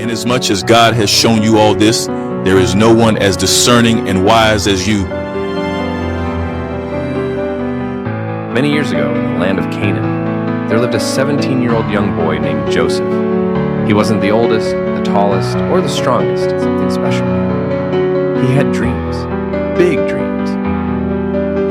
Inasmuch as God has shown you all this, there is no one as discerning and wise as you. Many years ago, in the land of Canaan, there lived a 17-year-old young boy named Joseph. He wasn't the oldest, the tallest, or the strongest, something special. He had dreams, big dreams.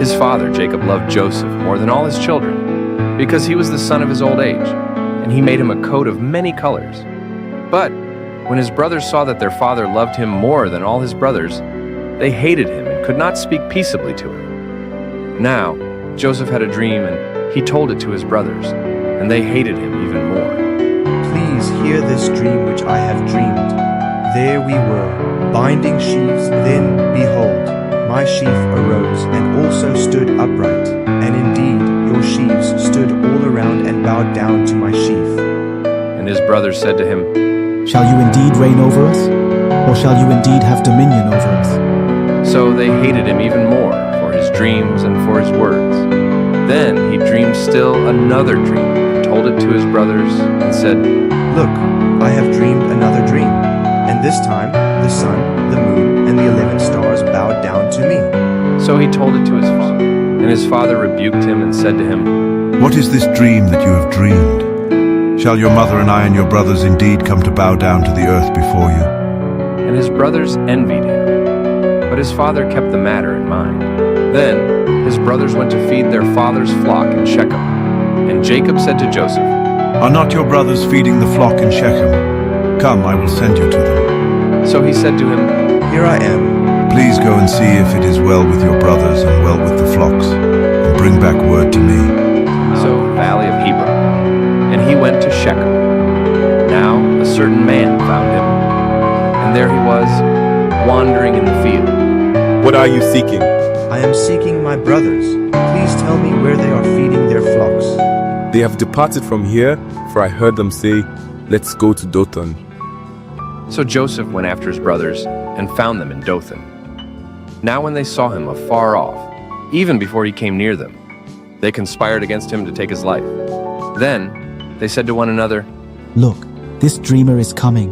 His father, Jacob, loved Joseph more than all his children because he was the son of his old age, and he made him a coat of many colors. But when his brothers saw that their father loved him more than all his brothers, they hated him and could not speak peaceably to him. Now, Joseph had a dream, and he told it to his brothers, and they hated him even more. Please hear this dream which I have dreamed. There we were, binding sheaves, then, behold, my sheaf arose and also stood upright, and indeed your sheaves stood all around and bowed down to my sheaf. And his brothers said to him, Shall you indeed reign over us? Or shall you indeed have dominion over us? So they hated him even more for his dreams and for his words. Then he dreamed still another dream and told it to his brothers and said, Look, I have dreamed another dream, and this time the sun, the moon, and the 11 stars bowed down to me. So he told it to his father, and his father rebuked him and said to him, What is this dream that you have dreamed? Shall your mother and I and your brothers indeed come to bow down to the earth before you? And his brothers envied him, but his father kept the matter in mind. Then his brothers went to feed their father's flock in Shechem, and Jacob said to Joseph, Are not your brothers feeding the flock in Shechem? Come, I will send you to them. So he said to him, Here I am. Please go and see if it is well with your brothers and well with the flocks, and bring back word to me. So Valley of Hebron. And he went to Shechem. Now a certain man found him, and there he was, wandering in the field. What are you seeking? I am seeking my brothers. Please tell me where they are feeding their flocks. They have departed from here, for I heard them say, Let's go to Dothan. So Joseph went after his brothers and found them in Dothan. Now when they saw him afar off, even before he came near them, they conspired against him to take his life. Then they said to one another, Look, this dreamer is coming.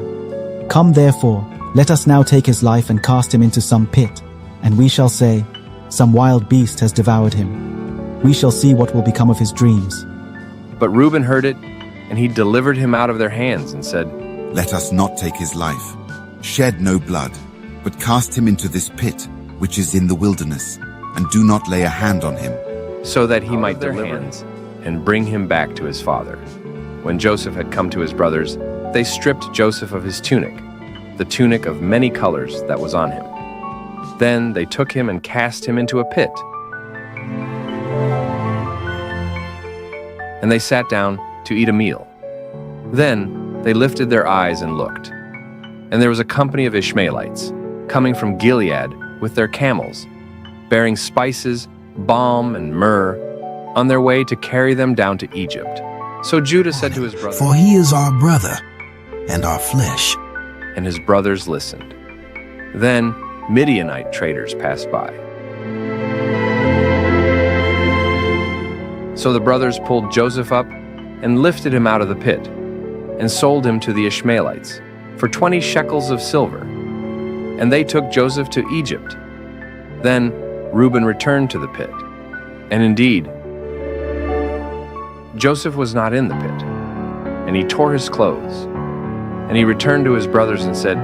Come therefore, let us now take his life and cast him into some pit, and we shall say, Some wild beast has devoured him. We shall see what will become of his dreams. But Reuben heard it, and he delivered him out of their hands and said, Let us not take his life. Shed no blood, but cast him into this pit, which is in the wilderness, and do not lay a hand on him. so that he might deliver him and bring him back to his father. When Joseph had come to his brothers, they stripped Joseph of his tunic, the tunic of many colors that was on him. Then they took him and cast him into a pit. And they sat down to eat a meal. Then they lifted their eyes and looked. And there was a company of Ishmaelites coming from Gilead with their camels, bearing spices, balm, and myrrh, on their way to carry them down to Egypt. So Judah said to his brothers, For he is our brother and our flesh. And his brothers listened. Then Midianite traders passed by. So the brothers pulled Joseph up and lifted him out of the pit, and sold him to the Ishmaelites for 20 shekels of silver. And they took Joseph to Egypt. Then Reuben returned to the pit. And indeed, Joseph was not in the pit, and he tore his clothes. And he returned to his brothers and said,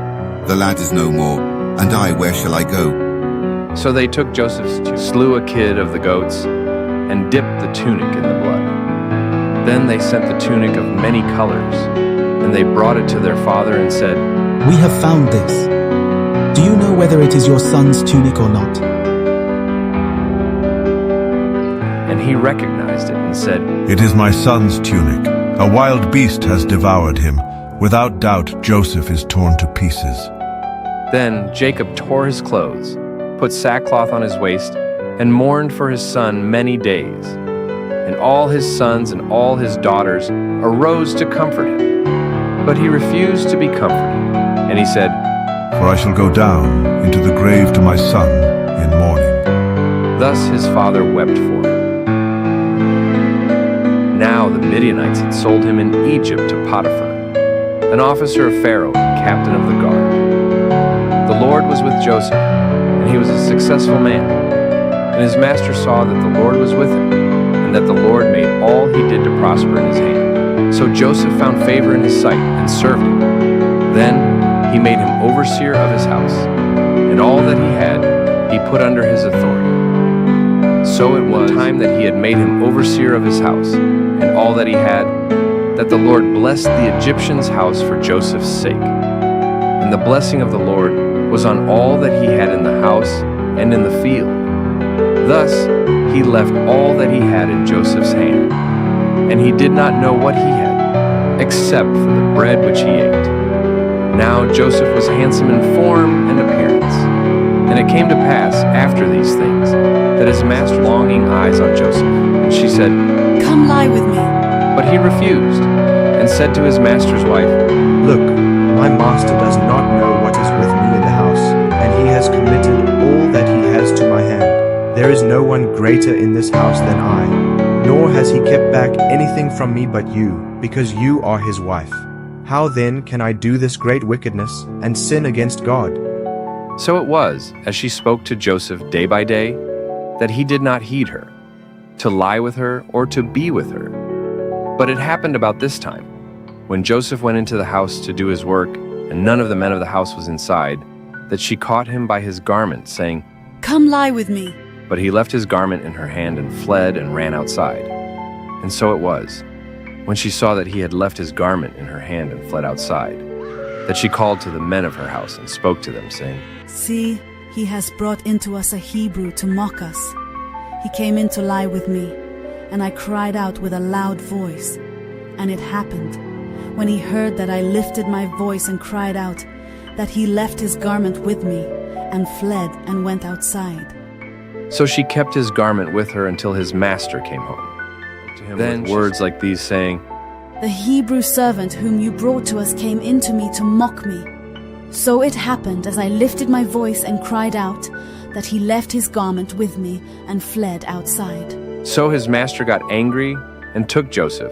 The lad is no more, and I, where shall I go? So they took Joseph's tunic, slew a kid of the goats, and dipped the tunic in the blood. Then they sent the tunic of many colors, and they brought it to their father and said, We have found this. Do you know whether it is your son's tunic or not? And he recognized it and said, It is my son's tunic. A wild beast has devoured him. Without doubt, Joseph is torn to pieces. Then Jacob tore his clothes, put sackcloth on his waist, and mourned for his son many days. And all his sons and all his daughters arose to comfort him. But he refused to be comforted. And he said, For I shall go down into the grave to my son in mourning. Thus his father wept for him. Now the Midianites had sold him in Egypt to Potiphar, an officer of Pharaoh, captain of the guard. The Lord was with Joseph, and he was a successful man. And his master saw that the Lord was with him, and that the Lord made all he did to prosper in his hand. So Joseph found favor in his sight and served him. Then he made him overseer of his house, and all that he had he put under his authority. So it was, time that he had made him overseer of his house, and all that he had, that the Lord blessed the Egyptian's house for Joseph's sake. And the blessing of the Lord was on all that he had in the house and in the field. Thus he left all that he had in Joseph's hand, and he did not know what he had, except for the bread which he ate. Now Joseph was handsome in form and appearance. And it came to pass after these things that his master longing eyes on Joseph, and she said, "Come lie with me." But he refused, and said to his master's wife, Look, my master does not know what is with me in the house, and he has committed all that he has to my hand. There is no one greater in this house than I, nor has he kept back anything from me but you, because you are his wife. How then can I do this great wickedness and sin against God? So it was, as she spoke to Joseph day by day, that he did not heed her, to lie with her or to be with her. But it happened about this time, when Joseph went into the house to do his work, and none of the men of the house was inside, that she caught him by his garment, saying, "Come lie with me." But he left his garment in her hand and fled and ran outside. And so it was, when she saw that he had left his garment in her hand and fled outside, that she called to the men of her house and spoke to them, saying, "See, he has brought into us a Hebrew to mock us. He came in to lie with me, and I cried out with a loud voice. And it happened, when he heard that I lifted my voice and cried out, that he left his garment with me, and fled and went outside." So she kept his garment with her until his master came home. To him then with words like these, saying, "The Hebrew servant whom you brought to us came in to me to mock me. So it happened, as I lifted my voice and cried out, that he left his garment with me and fled outside." So his master got angry and took Joseph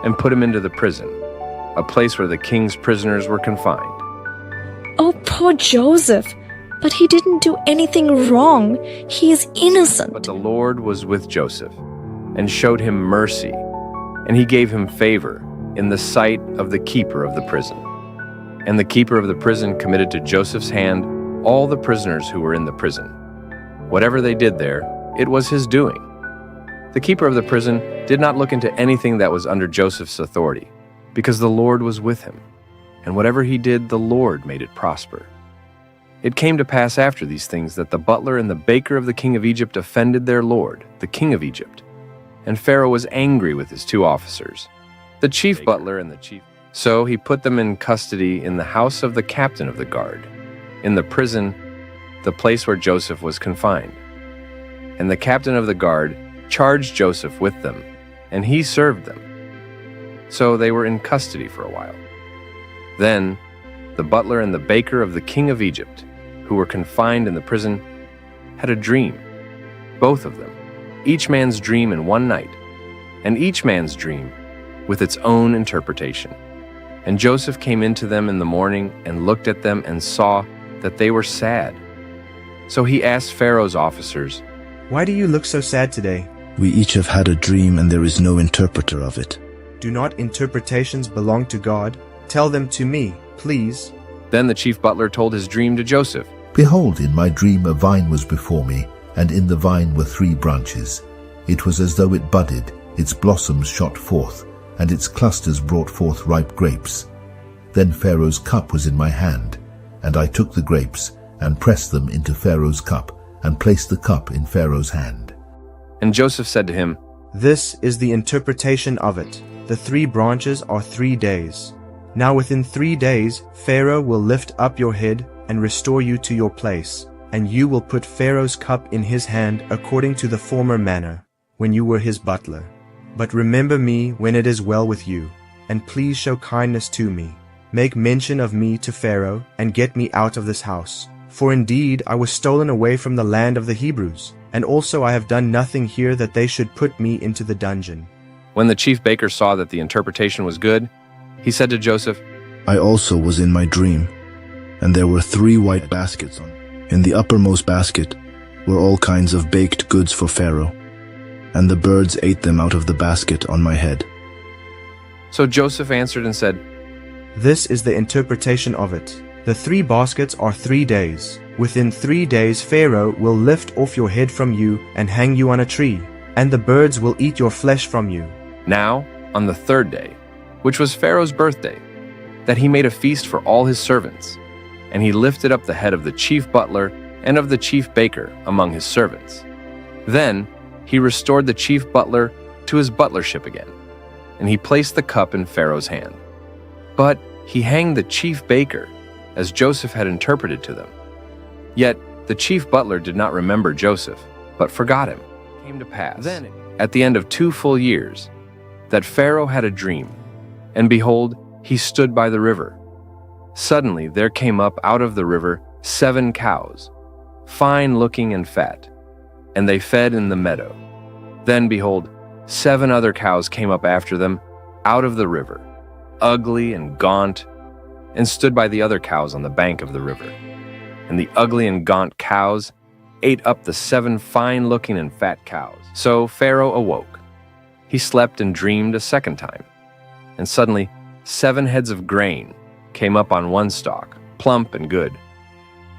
and put him into the prison, a place where the king's prisoners were confined. Oh, poor Joseph! But he didn't do anything wrong. He is innocent. But the Lord was with Joseph and showed him mercy, and he gave him favor in the sight of the keeper of the prison. And the keeper of the prison committed to Joseph's hand all the prisoners who were in the prison. Whatever they did there, it was his doing. The keeper of the prison did not look into anything that was under Joseph's authority, because the Lord was with him, and whatever he did, the Lord made it prosper. It came to pass after these things that the butler and the baker of the king of Egypt offended their lord, the king of Egypt. And Pharaoh was angry with his two officers, the chief butler and the chief. So he put them in custody in the house of the captain of the guard, in the prison, the place where Joseph was confined. And the captain of the guard charged Joseph with them, and he served them. So they were in custody for a while. Then the butler and the baker of the king of Egypt, who were confined in the prison, had a dream, both of them, each man's dream in one night, and each man's dream with its own interpretation. And Joseph came into them in the morning and looked at them and saw that they were sad. So he asked Pharaoh's officers, Why do you look so sad today? We each have had a dream, and there is no interpreter of it. Do not interpretations belong to God? Tell them to me, please. Then the chief butler told his dream to Joseph. Behold, in my dream a vine was before me, and in the vine were 3 branches. It was as though it budded, its blossoms shot forth, and its clusters brought forth ripe grapes. Then Pharaoh's cup was in my hand, and I took the grapes, and pressed them into Pharaoh's cup, and placed the cup in Pharaoh's hand. And Joseph said to him, This is the interpretation of it. The 3 branches are 3 days. Now within 3 days Pharaoh will lift up your head and restore you to your place, and you will put Pharaoh's cup in his hand according to the former manner, when you were his butler. But remember me when it is well with you, and please show kindness to me. Make mention of me to Pharaoh, and get me out of this house. For indeed I was stolen away from the land of the Hebrews, and also I have done nothing here that they should put me into the dungeon. When the chief baker saw that the interpretation was good, he said to Joseph, I also was in my dream, and there were 3 white baskets. In the uppermost basket were all kinds of baked goods for Pharaoh, and the birds ate them out of the basket on my head. So Joseph answered and said, This is the interpretation of it. The 3 baskets are 3 days. Within 3 days Pharaoh will lift off your head from you and hang you on a tree, and the birds will eat your flesh from you. Now, on the 3rd day, which was Pharaoh's birthday, that he made a feast for all his servants, and he lifted up the head of the chief butler and of the chief baker among his servants. Then he restored the chief butler to his butlership again, and he placed the cup in Pharaoh's hand. But he hanged the chief baker, as Joseph had interpreted to them. Yet the chief butler did not remember Joseph, but forgot him. It came to pass, then, at the end of 2 full years, that Pharaoh had a dream, and behold, he stood by the river. Suddenly there came up out of the river 7 cows, fine-looking and fat, and they fed in the meadow. Then, behold, 7 other cows came up after them out of the river, ugly and gaunt, and stood by the other cows on the bank of the river. And the ugly and gaunt cows ate up the 7 fine-looking and fat cows. So Pharaoh awoke. He slept and dreamed a second time, and suddenly 7 heads of grain came up on one stalk, plump and good.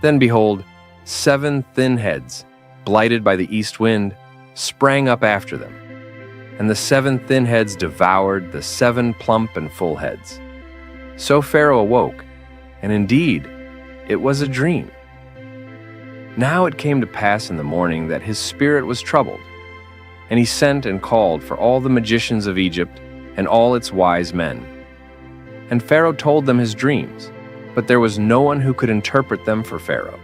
Then behold, 7 thin heads, blighted by the east wind, sprang up after them. And the 7 thin heads devoured the 7 plump and full heads. So Pharaoh awoke, and indeed, it was a dream. Now it came to pass in the morning that his spirit was troubled, and he sent and called for all the magicians of Egypt and all its wise men. And Pharaoh told them his dreams, but there was no one who could interpret them for Pharaoh.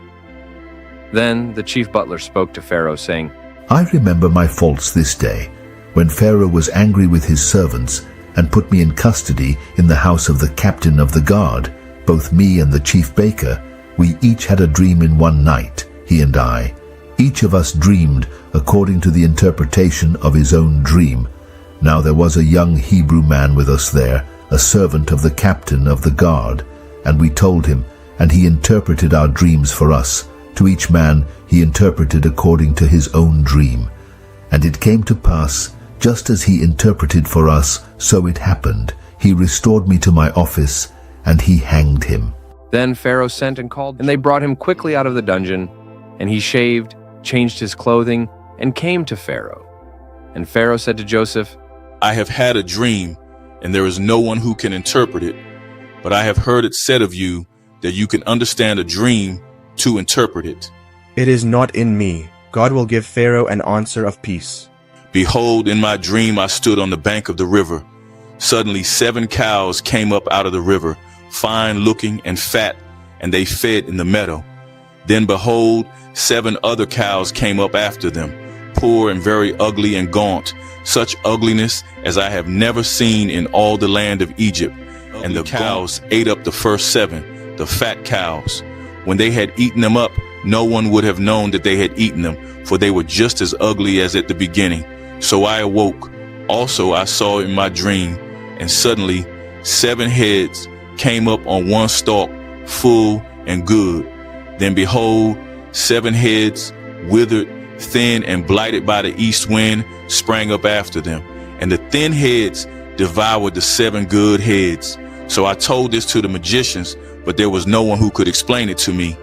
Then the chief butler spoke to Pharaoh, saying, I remember my faults this day, when Pharaoh was angry with his servants and put me in custody in the house of the captain of the guard, both me and the chief baker. We each had a dream in one night, he and I. Each of us dreamed according to the interpretation of his own dream. Now there was a young Hebrew man with us there, a servant of the captain of the guard, and we told him, and he interpreted our dreams for us. To each man he interpreted according to his own dream. And it came to pass, just as he interpreted for us, so it happened. He restored me to my office, and he hanged him. Then Pharaoh sent and called, and they brought him quickly out of the dungeon, and he shaved, changed his clothing, and came to Pharaoh. And Pharaoh said to Joseph, I have had a dream, and there is no one who can interpret it. But I have heard it said of you that you can understand a dream to interpret it. It is not in me. God will give Pharaoh an answer of peace. Behold, in my dream I stood on the bank of the river. Suddenly 7 cows came up out of the river, fine-looking and fat, and they fed in the meadow. Then behold, 7 other cows came up after them, poor and very ugly and gaunt, such ugliness as I have never seen in all the land of Egypt. And the cows ate up the first 7, the fat cows. When they had eaten them up, no one would have known that they had eaten them, for they were just as ugly as at the beginning. So I awoke. Also I saw in my dream, and suddenly 7 heads came up on one stalk, full and good. Then behold, 7 heads, withered, thin and blighted by the east wind, sprang up after them. And the thin heads devoured the 7 good heads. So I told this to the magicians, but there was no one who could explain it to me.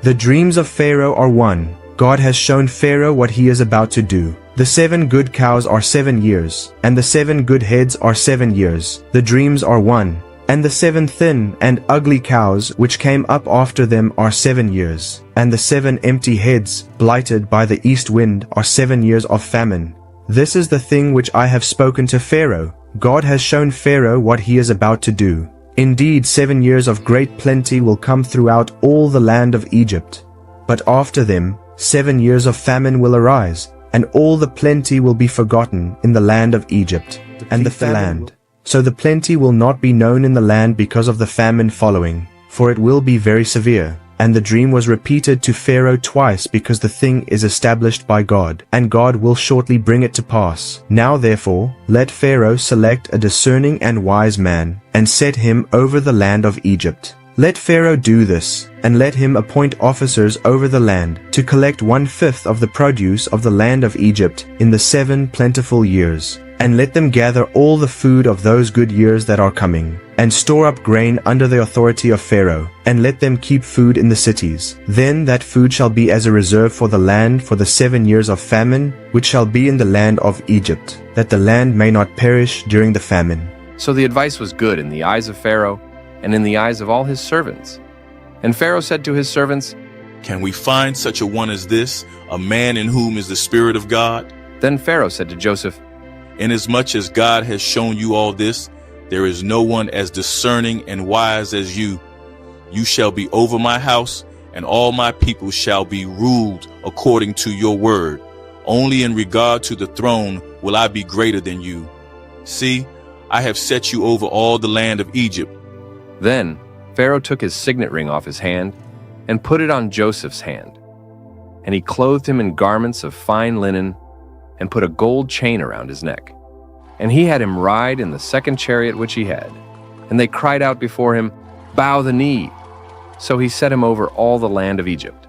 The dreams of Pharaoh are one. God has shown Pharaoh what he is about to do. The 7 good cows are 7 years, and the 7 good heads are 7 years. The dreams are one. And the 7 thin and ugly cows which came up after them are 7 years. And the 7 empty heads, blighted by the east wind, are 7 years of famine. This is the thing which I have spoken to Pharaoh. God has shown Pharaoh what he is about to do. Indeed, 7 years of great plenty will come throughout all the land of Egypt. But after them, 7 years of famine will arise, and all the plenty will be forgotten in the land of Egypt, and the land. So the plenty will not be known in the land because of the famine following, for it will be very severe. And the dream was repeated to Pharaoh twice, because the thing is established by God, and God will shortly bring it to pass. Now therefore, let Pharaoh select a discerning and wise man, and set him over the land of Egypt. Let Pharaoh do this, and let him appoint officers over the land, to collect 1/5 of the produce of the land of Egypt in the 7 plentiful years. And let them gather all the food of those good years that are coming, and store up grain under the authority of Pharaoh, and let them keep food in the cities. Then that food shall be as a reserve for the land for the 7 years of famine, which shall be in the land of Egypt, that the land may not perish during the famine. So the advice was good in the eyes of Pharaoh and in the eyes of all his servants. And Pharaoh said to his servants, Can we find such a one as this, a man in whom is the Spirit of God? Then Pharaoh said to Joseph, Inasmuch as God has shown you all this, there is no one as discerning and wise as you. You shall be over my house, and all my people shall be ruled according to your word. Only in regard to the throne will I be greater than you. See, I have set you over all the land of Egypt. Then Pharaoh took his signet ring off his hand and put it on Joseph's hand. And he clothed him in garments of fine linen and put a gold chain around his neck. And he had him ride in the second chariot which he had. And they cried out before him, Bow the knee. So he set him over all the land of Egypt.